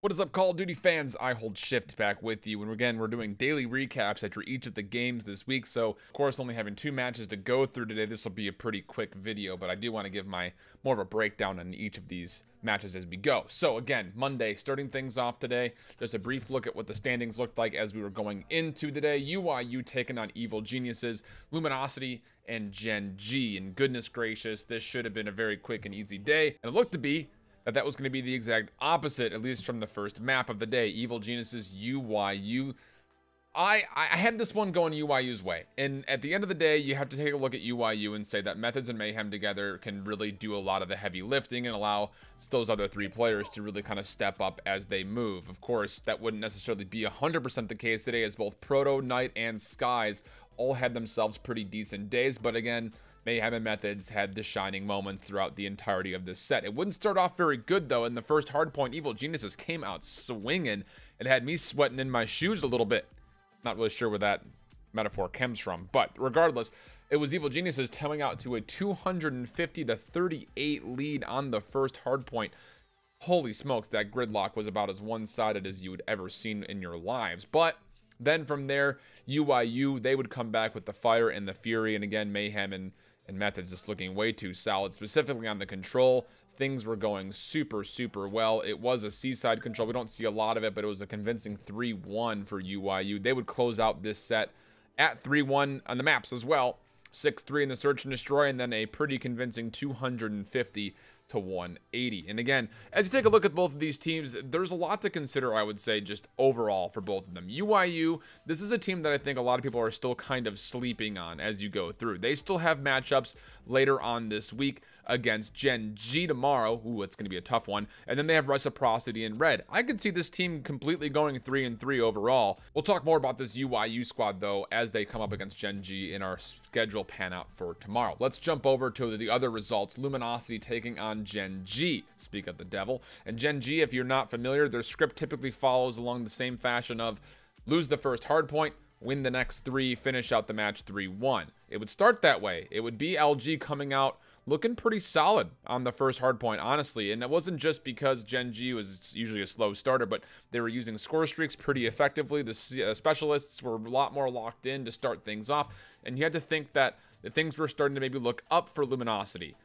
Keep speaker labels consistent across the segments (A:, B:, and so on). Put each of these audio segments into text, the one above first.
A: What is up, Call of Duty fans? IHOLDSHIFT back with you, and again, we're doing daily recaps after each of the games this week. So, of course, only having 2 matches to go through today, this will be a pretty quick video, but I do want to give more of a breakdown on each of these matches as we go. So, again, Monday, starting things off today, just a brief look at what the standings looked like as we were going into today. UIU taking on Evil Geniuses, Luminosity, and Genji. And goodness gracious, this should have been a very quick and easy day, and it looked to be that was going to be the exact opposite, at least from the first map of the day. Evil Geniuses, UIU. I had this one going UIU's way, and at the end of the day, you have to take a look at UIU and say that Methods and Mayhem together can really do a lot of the heavy lifting and allow those other 3 players to really kind of step up as they move. Of course, that wouldn't necessarily be 100% the case today, as both Proto, Knight, and Skies all had themselves pretty decent days, but again, Mayhem and Methods had the shining moments throughout the entirety of this set. It wouldn't start off very good, though. In the first hardpoint, Evil Geniuses came out swinging. It had me sweating in my shoes a little bit. Not really sure where that metaphor comes from, but regardless, it was Evil Geniuses towing out to a 250-38 lead on the first hardpoint. Holy smokes, that gridlock was about as one-sided as you would ever seen in your lives. But then from there, UIU, they would come back with the fire and the fury, and again, Mayhem and Methods just looking way too solid, specifically on the control. Things were going super well. It was a seaside control. We don't see a lot of it, but it was a convincing 3-1 for UIU. They would close out this set at 3-1 on the maps as well. 6-3 in the search and destroy, and then a pretty convincing 250 to 180. And again, as you take a look at both of these teams, there's a lot to consider, I would say, just overall for both of them. UIU, this is a team that I think a lot of people are still kind of sleeping on as you go through. They still have matchups later on this week against Genji tomorrow. Ooh, it's going to be a tough one. And then they have Reciprocity in red. I could see this team completely going 3-3 overall. We'll talk more about this UIU squad, though, as they come up against Genji in our schedule pan out for tomorrow. Let's jump over to the other results. Luminosity taking on Genji. Speak of the devil. And Genji, if you're not familiar, their script typically follows along the same fashion of lose the first hardpoint, win the next 3, finish out the match 3-1. It would start that way. It would be LG coming out looking pretty solid on the first hardpoint, honestly. And it wasn't just because Genji was usually a slow starter, but they were using score streaks pretty effectively. The specialists were a lot more locked in to start things off. And you had to think that the things were starting to maybe look up for Luminosity.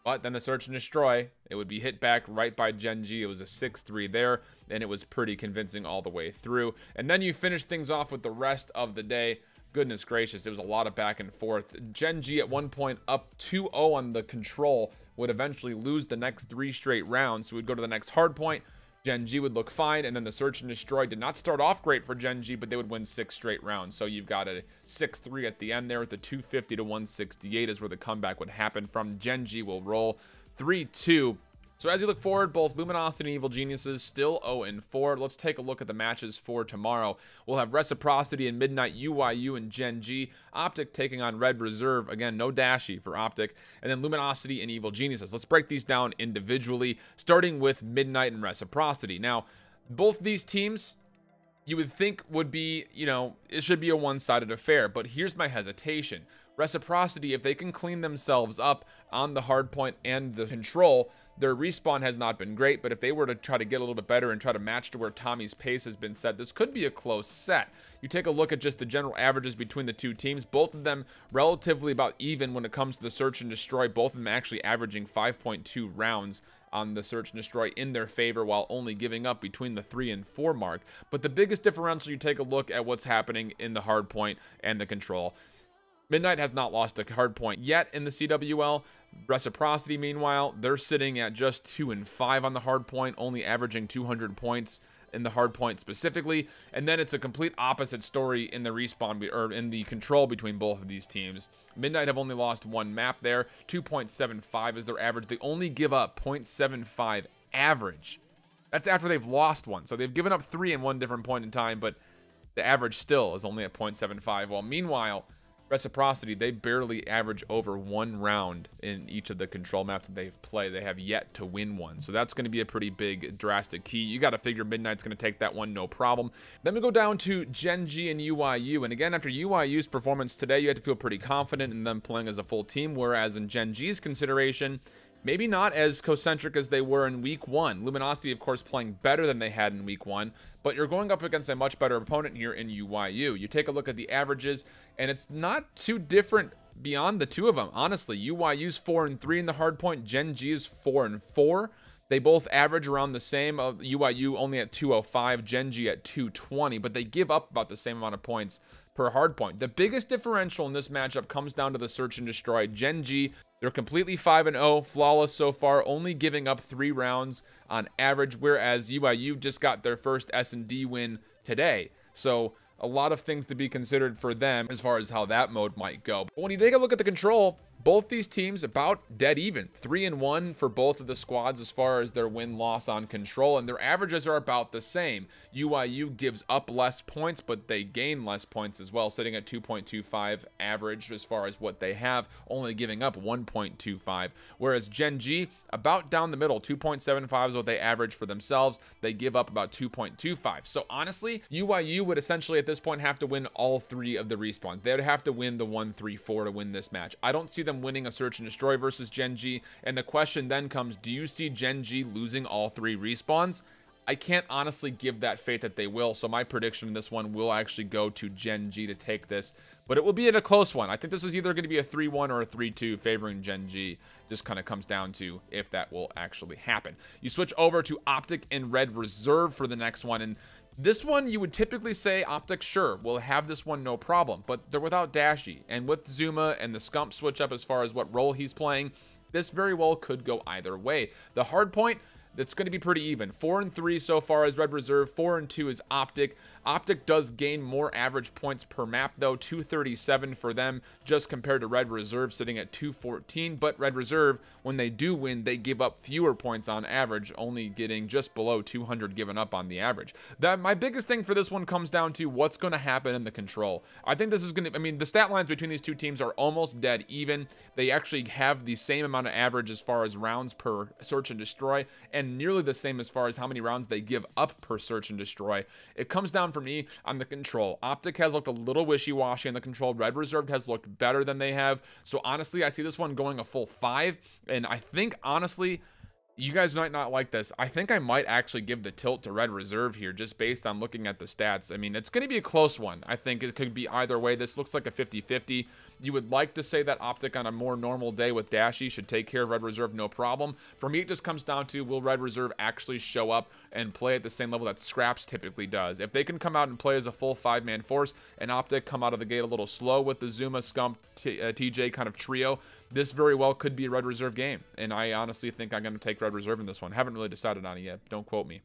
A: But then the search and destroy, it would be hit back right by Genji. It was a 6-3 there, and it was pretty convincing all the way through. And then you finish things off with the rest of the day. Goodness gracious, it was a lot of back and forth. Genji at one point up 2-0 on the control would eventually lose the next 3 straight rounds. So we'd go to the next hard point. Genji would look fine, and then the search and destroy did not start off great for Genji, but they would win 6 straight rounds. So you've got a 6-3 at the end there with the 250 to 168 is where the comeback would happen from. Genji will roll 3-2. So as you look forward, both Luminosity and Evil Geniuses still 0-4. Let's take a look at the matches for tomorrow. We'll have Reciprocity and Midnight, UIU and Genji. Optic taking on ReadReserve. Again, no Dashi for Optic. And then Luminosity and Evil Geniuses. Let's break these down individually, starting with Midnight and Reciprocity. Now, both these teams, you would think would be, it should be a one-sided affair. But here's my hesitation. Reciprocity, if they can clean themselves up on the hardpoint and the control, their respawn has not been great, but if they were to try to get a little bit better and try to match to where Tommy's pace has been set, this could be a close set. You take a look at just the general averages between the 2 teams, both of them relatively about even when it comes to the search and destroy, both of them actually averaging 5.2 rounds on the search and destroy in their favor, while only giving up between the 3 and 4 mark. But the biggest differential, you take a look at what's happening in the hardpoint and the control. Midnight has not lost a hardpoint yet in the CWL. Reciprocity, meanwhile, they're sitting at just 2-5 on the hardpoint, only averaging 200 points in the hardpoint specifically. And then it's a complete opposite story in the respawn or in the control between both of these teams. Midnight have only lost 1 map there. 2.75 is their average. They only give up 0.75 average. That's after they've lost 1. So they've given up 3 in 1 different point in time, but the average still is only at 0.75. While meanwhile, Reciprocity, they barely average over 1 round in each of the control maps that they've played. They have yet to win 1. So that's going to be a pretty big, drastic key. You got to figure Midnight's going to take that one, no problem. Then we go down to Genji and UIU. And again, after UIU's performance today, you have to feel pretty confident in them playing as a full team. Whereas in Genji's consideration, maybe not as concentric as they were in week 1. Luminosity, of course, playing better than they had in week 1, but you're going up against a much better opponent here in UYU. You take a look at the averages, and it's not too different beyond the two of them. Honestly, UYU's 4-3 in the hardpoint. Genji is 4-4. They both average around the same. UYU only at 205, Genji at 220, but they give up about the same amount of points per hardpoint. The biggest differential in this matchup comes down to the search and destroy. Genji, they're completely 5-0, flawless so far, only giving up 3 rounds on average, whereas UYU just got their first S&D win today. So a lot of things to be considered for them as far as how that mode might go. But when you take a look at the control, both these teams about dead even. 3-1 for both of the squads as far as their win-loss on control, and their averages are about the same. UYU gives up less points, but they gain less points as well, sitting at 2.25 average as far as what they have, only giving up 1.25. Whereas Genji, about down the middle, 2.75 is what they average for themselves. They give up about 2.25. So honestly, UYU would essentially at this point have to win all 3 of the respawns. They would have to win the 1-3-4 to win this match. I don't see them winning a search and destroy versus Genji, and the question then comes, do you see Genji losing all 3 respawns? I can't honestly give that fate that they will, so my prediction in this one will actually go to Genji to take this, but it will be in a close one. I think this is either going to be a 3-1 or a 3-2 favoring Genji. Just kind of comes down to if that will actually happen. You switch over to Optic and ReadReserve for the next one, and this one, you would typically say Optic, sure, will have this one no problem, but they're without Dashy, and with Zuma and the Scump switch up as far as what role he's playing, this very well could go either way. The hard point, it's going to be pretty even. 4-3 so far is ReadReserve, 4-2 is Optic. Optic does gain more average points per map though, 237 for them just compared to ReadReserve sitting at 214, but ReadReserve, when they do win, they give up fewer points on average, only getting just below 200 given up on the average. My biggest thing for this one comes down to what's going to happen in the control. I think this is going to, I mean, the stat lines between these two teams are almost dead even. They actually have the same amount of average as far as rounds per search and destroy, and nearly the same as far as how many rounds they give up per search and destroy. It comes down for me on the control. Optic has looked a little wishy-washy on the control. ReadReserve has looked better than they have. So honestly, I see this one going a full 5. And I think, honestly, you guys might not like this. I think I might actually give the tilt to ReadReserve here just based on looking at the stats. I mean, it's going to be a close one. I think it could be either way. This looks like a 50-50. You would like to say that Optic on a more normal day with Dashy should take care of ReadReserve no problem. For me, it just comes down to, will ReadReserve actually show up and play at the same level that Scraps typically does? If they can come out and play as a full 5-man force and Optic come out of the gate a little slow with the Zuma, Scump, TJ kind of trio, this very well could be a ReadReserve game. And I honestly think I'm going to take ReadReserve in this one. Haven't really decided on it yet. Don't quote me.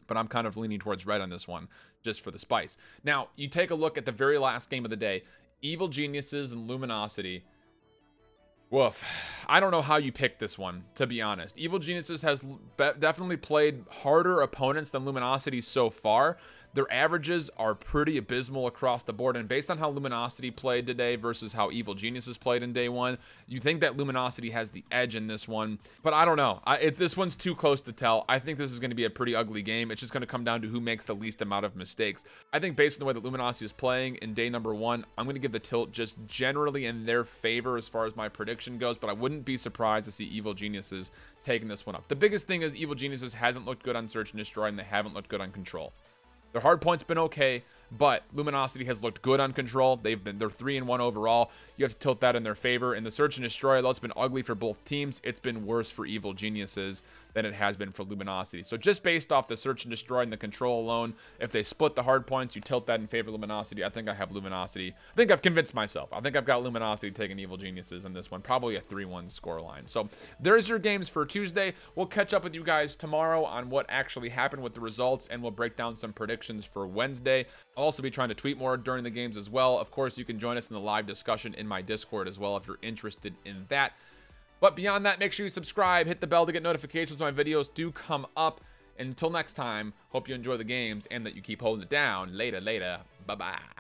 A: But I'm kind of leaning towards red on this one just for the spice. Now, you take a look at the very last game of the day. Evil Geniuses and Luminosity. Woof. I don't know how you pick this one, to be honest. Evil Geniuses has definitely played harder opponents than Luminosity so far. Their averages are pretty abysmal across the board, and based on how Luminosity played today versus how Evil Geniuses played in day one, you think that Luminosity has the edge in this one, but I don't know. This one's too close to tell. I think this is going to be a pretty ugly game. It's just going to come down to who makes the least amount of mistakes. I think based on the way that Luminosity is playing in day number 1, I'm going to give the tilt just generally in their favor as far as my prediction goes, but I wouldn't be surprised to see Evil Geniuses taking this one up. The biggest thing is Evil Geniuses hasn't looked good on Search and Destroy, and they haven't looked good on Control. Their hard point's been okay, but Luminosity has looked good on control. They're 3-1 overall. You have to tilt that in their favor. In the Search and Destroy, though it's been ugly for both teams, it's been worse for Evil Geniuses than it has been for Luminosity. So just based off the Search and Destroy and the control alone, if they split the hard points, you tilt that in favor of Luminosity. I think I have Luminosity. I think I've convinced myself. I think I've got Luminosity taking Evil Geniuses in this one. Probably a 3-1 scoreline. So there's your games for Tuesday. We'll catch up with you guys tomorrow on what actually happened with the results, and we'll break down some predictions for Wednesday. I'll also be trying to tweet more during the games as well. Of course, you can join us in the live discussion in my Discord as well if you're interested in that. But beyond that, make sure you subscribe, hit the bell to get notifications when my videos do come up. And until next time, hope you enjoy the games and that you keep holding it down. Later. Bye-bye.